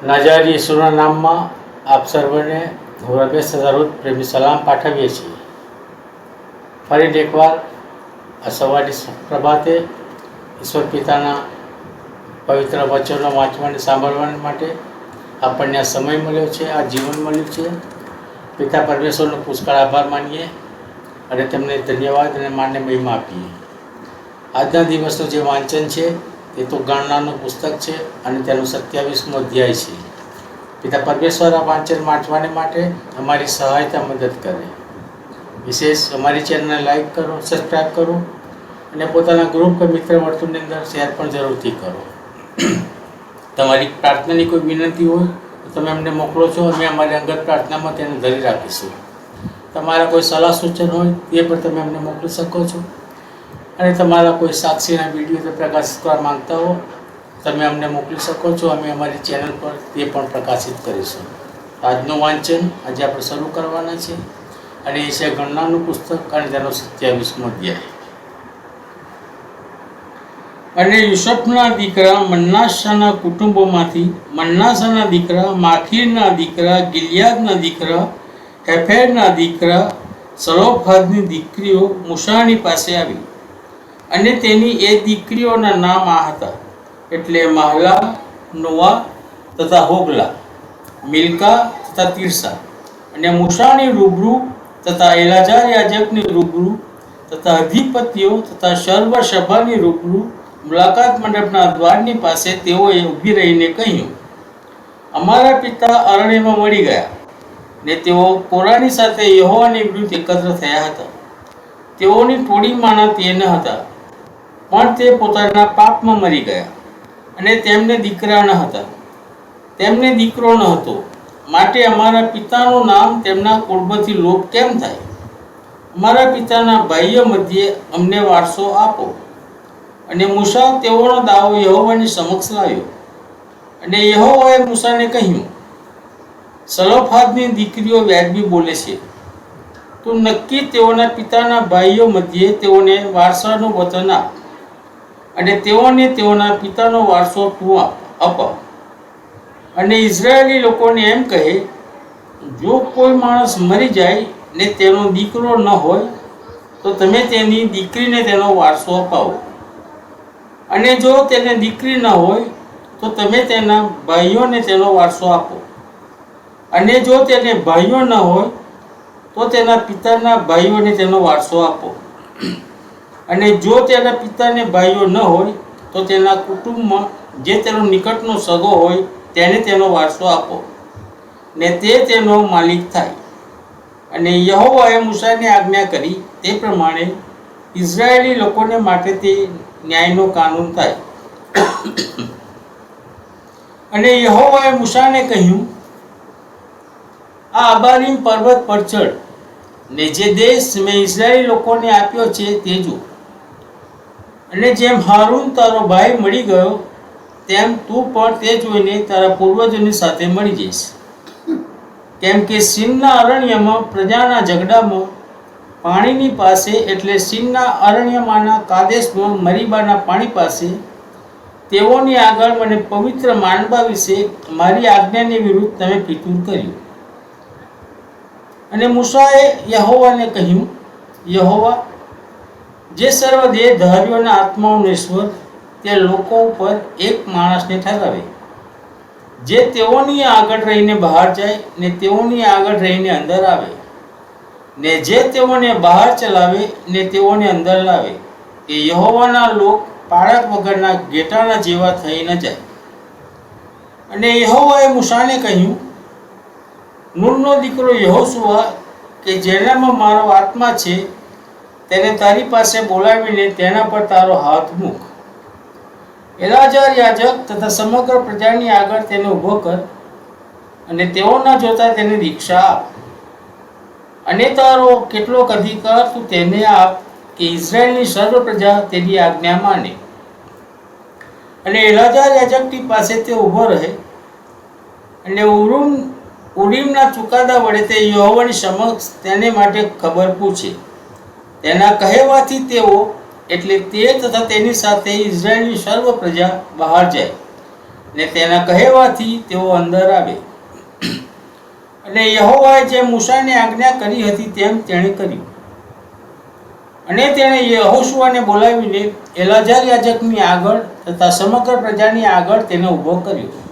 નાજારી ઈસુના નામમાં આપ સર્વને હૃદય સદારૂપ પ્રેમી સલામ પાઠવીએ છીએ. ફરી એકવાર આ સવારની પ્રભાતે ઈશ્વર પિતાના પવિત્ર વચનો વાંચવાને સાંભળવા માટે આપણને આ સમય મળ્યો છે, આ જીવન મળ્યું છે. પિતા પરમેશ્વરનો પુષ્કળ આભાર માનીએ અને તેમને ધન્યવાદ અને માનને મહિમા આપીએ. આજના દિવસનું જે વાંચન છે એ તો ગણનાનું પુસ્તક છે અને તેનો 27મો અધ્યાય છે. પિતા પરમેશ્વર આ વાંચન વાંચવાને માટે અમારી સહાયતા મદદ કરે. વિશેષ અમારી ચેનલને લાઈક કરો, સબસ્ક્રાઈબ કરો અને પોતાના ગ્રુપ કે મિત્ર વર્તુળની અંદર શેર પણ જરૂરથી કરો. તમારી પ્રાર્થનાની કોઈ વિનંતી હોય તો તમે અમને મોકલો છો, અમે અમારી અંગત પ્રાર્થનામાં તેને ધરી રાખીશું. તમારા કોઈ સલાહ સૂચન હોય તે પણ તમે અમને મોકલી શકો છો અને તમારા કોઈ સાક્ષીના વિડીયો પ્રકાશિત કરવા માંગતા હો તમે અમને મોકલી શકો છો. અમે અમારી ચેનલ પર તે પણ પ્રકાશિત કરીશું. આજનું વાંચન આજે આપણે શરૂ કરવાના છે અને એ છે ગણનાનું પુસ્તક અને તેનો 27મો અધ્યાય. અને યુસુફના દીકરા મન્નાસાના કુટુંબોમાંથી મન્નાસાના દીકરા માખીરના દીકરા ગિલિયાદના દીકરા હેફેરના દીકરા સલોફાદની દીકરીઓ મૂસાની પાસે આવી અને તેની એ દીકરીઓના નામ આ હતા, એટલે મહલા, નોવા તથા હોગલા, મિલ્કા તથા તિરસા. અને મૂસાની રૂબરૂ તથા એલાજાર યાજકની રૂબરૂ તથા અધિપતિઓ તથા સર્વ સભાની રૂબરૂ મુલાકાત મંડપના દ્વારની પાસે તેઓએ ઊભી રહીને કહ્યું, અમારા પિતા અરણ્યમાં મળી ગયા. ને તેઓ કોરાની સાથે યહોવાની વિરુદ્ધ એકત્ર થયા હતા. તેઓની ટોળીમાંના તે ન હતા, પણ તે પોતાના પાપમાં મરી ગયા અને તેમને દીકરા ન હતા, તેમને દીકરો ન હતો. માટે અમારા પિતાનું નામ તેમના કુળમાંથી લોપ કેમ થાય? અમારા પિતાના ભાઈઓ મધ્યે અમને વારસો આપો. અને મૂસા તેઓનો દાવો યહોવાની સમક્ષ લાવ્યો. અને યહોવાએ મૂસાને કહ્યું, સલોફાદની દીકરીઓ વ્યાજબી બોલે છે. તું નક્કી તેઓના પિતાના ભાઈઓ મધ્યે તેઓને વારસાનું વચન આપ અને તેઓને તેઓના પિતાનો વારસો તું અપાવ. અને ઇઝરાયેલી લોકોને એમ કહે, જો કોઈ માણસ મરી જાય ને તેનો દીકરો ન હોય તો તમે તેની દીકરીને તેનો વારસો અપાવો. અને જો તેને દીકરી ન હોય તો તમે તેના ભાઈઓને તેનો વારસો આપો. અને જો તેને ભાઈઓ ન હોય તો તેના પિતાના ભાઈઓને તેનો વારસો આપો. અને જો તેના પિતાને ભાઈઓ ન હોય તો તેના કુટુંબમાં જે તેનો નિકટનો સગો હોય તેને તેનો વારસો આપો ને તે તેનો માલિક થાય. અને યહોવાએ મૂસાને આજ્ઞા કરી તે પ્રમાણે ઇઝરાયેલી લોકોને માટે તે ન્યાયનો કાનૂન થાય. અને યહોવાએ મૂસાને કહ્યું, આ અબારીમ પર્વત પર ચડ ને જે દેશ મેં ઇઝરાયેલી લોકોને આપ્યો છે તે જો. અને જેમ હારૂન તારો ભાઈ મળી ગયો તેમ તું પણ તે જોઈને તારા પૂર્વજોની સાથે મળી જઈશ. કેમ કે સીનના અરણ્યમાં પ્રજાના ઝઘડામાં પાણીની પાસે, એટલે સીનના અરણ્યમાંના કાદેશમાં મરીબાના પાણી પાસે તેઓની આગળ મને પવિત્ર માનવા વિશે મારી આજ્ઞાની વિરુદ્ધ તમે ફિતૂર કર્યું. અને મૂસાએ યહોવાને કહ્યું, યહોવા જે સર્વ દેહધારીઓના આત્માઓનો ઈશ્વર તે લોકો ઉપર એક માણસને ઠરાવે, જે તેઓની આગળ રહીને બહાર જાય ને તેઓની આગળ રહીને અંદર આવે, ને જે તેઓને બહાર ચલાવે ને તેઓને અંદર લાવે. એ યહોવાના લોક પાળક વગરના ઘેટાના જેવા થઈ ન જાય. અને યહોવાએ મૂસાને કહ્યું, નૂનનો દીકરો યહોશુઆ કે જેનામાં મારો આત્મા છે તેને તારી પાસે બોલાવીને તેના પર તારો હાથ મૂક. એલાજાર યાજક તથા સમગ્ર પ્રજાની આગળ તેને ઊભો કર અને તેઓના જોતા તેને દીક્ષા આપ. અને તારો કેટલોક અધિકાર તું તેને આપ કે ઇઝરાયેલની સર્વ પ્રજા તેની આજ્ઞા માને. અને એલાજાર યાજકની પાસે તે ઊભો રહે અને ઉરીમના ચુકાદા વડે તે યહોવાની સમક્ષ તેને માટે ખબર પૂછે. તેના કહેવાથી તેઓ, એટલે તે તથા તેની સાથે ઇઝરાયેલની સર્વ પ્રજા બહાર જાય ને તેના કહેવાથી તેઓ અંદર આવે. અને યહોવાએ જે મૂસાને આજ્ઞા કરી હતી તેમ તેણે કર્યું. અને તેણે યહોશુઆને બોલાવીને એલાઝાર યાજકની આગળ તથા સમગ્ર પ્રજાની આગળ તેને ઊભો કર્યો.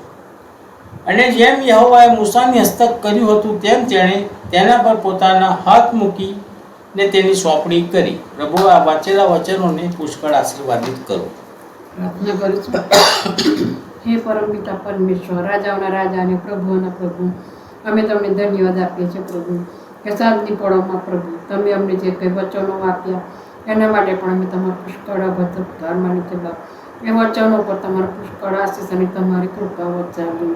અને જેમ યહોવાએ મૂસાની હસ્તક કર્યું હતું તેમ તેણે તેના પર પોતાના હાથ મૂકીને તેની સોંપણી કરી. પ્રભુ આ વાંચેલા વચનોને પુષ્કળ આશીર્વાદિત કરો. પ્રાર્થના કરીશું. હે પરમ પિતા પરમેશ્વર, રાજાઓના રાજા અને પ્રભુઓના પ્રભુ, અમે તમને ધન્યવાદ આપીએ છીએ પ્રભુ કે સાંજની પળોમાં પ્રભુ તમે અમને જે કંઈ વચનો આપ્યા એના માટે પણ અમે તમારા પુષ્કળ આભાર માનીએ છીએ બાપ. એ વચનો પર તમારા પુષ્કળ આશીષ અને તમારી કૃપા વચાવી.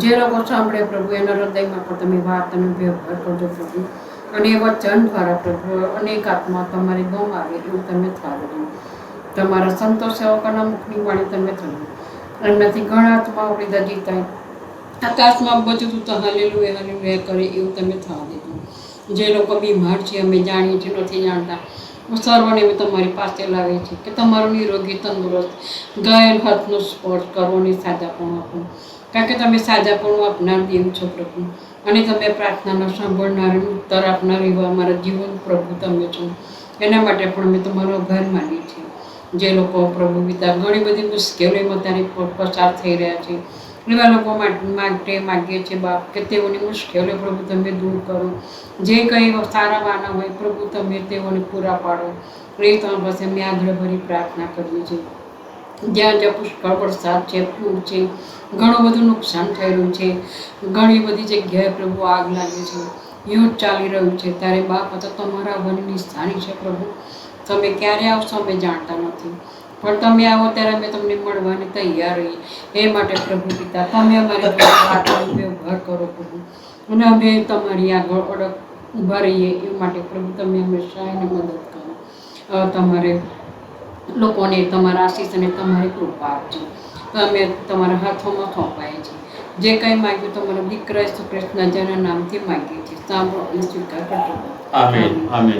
જે લોકો સાંભળે પ્રભુ એના હૃદયમાં પણ તમે વાત અને વ્યવહાર કરજો પ્રભુ. અને એ વચન દ્વારા પ્રભુ અનેક આત્મા તમારી ગમ આવે એવું તમે થાળજો. તમારા સંતો સેવકોના મુખની વાણી તમે થયું. એમનાથી ઘણા આત્માઓ લીધા જીતાય. આકાશમાં બધું તો હાલેલુયા કરે એવું તમે થવા દીધું. જે લોકો બીમાર છે અમે જાણીએ છીએ નથી જાણતા, સર્વને અમે તમારી પાસે લાવીએ છીએ કે તમારું નિરોગી તંદુરસ્ત ઘાયલ હાથનો સ્પર્શ કરો અને સાજાપણું આપો. કારણ કે તમે સાજાપણું આપનાર દેવ છો પ્રભુ. અને તમે પ્રાર્થનાનો સાંભળનાર ઉત્તર આપનાર એવા અમારા જીવન પ્રભુ તમે છો. એના માટે પણ અમે તમારો આભાર માનીએ છીએ. જે લોકો પ્રભુ પિતા ઘણી બધી મુશ્કેલીઓમાં તારી પસાર થઈ રહ્યા છે એવા લોકો માટે માગીએ છીએ બાપ કે તેઓની મુશ્કેલીઓ પ્રભુ તમે દૂર કરો. જે કંઈ સારા વાના હોય પ્રભુ તમે તેઓને પૂરા પાડો. એ તમારી પાસે અમે આગળ ભરી પ્રાર્થના કરીએ છીએ. જ્યાં જ્યાં પુષ્કળ વરસાદ છે, પૂર છે, ઘણું બધું નુકસાન થઈ રહ્યું છે, ઘણી બધી જગ્યાએ પ્રભુ આગ લાગે છે, યુદ્ધ ચાલી રહ્યું છે, ત્યારે બાપ તો તમારા આવવાની નિશાની છે પ્રભુ. તમે ક્યારે આવશો અમે જાણતા નથી, પણ તમે આવો ત્યારે અમે તમને મળવાની તૈયાર રહીએ. એ માટે પ્રભુ પિતા તમે અમારી વાતનો વ્યવહાર કરો પ્રભુ. અને અમે તમારી આગળ ઓળખ ઊભા રહીએ એ માટે પ્રભુ તમે હંમેશા એને મદદ કરો. તમારે લોકોને તમારા આશીષ અને તમારી કૃપા આપજો. અમે તમારા હાથોમાં સોંપાઈએ છીએ. જે કંઈ માગ્યું તમારા દીકરા ઈસુ ખ્રિસ્તના જેના નામથી માગીએ છીએ. સાંભળો અને સ્વીકાર કરજો. આમેન. આમેન.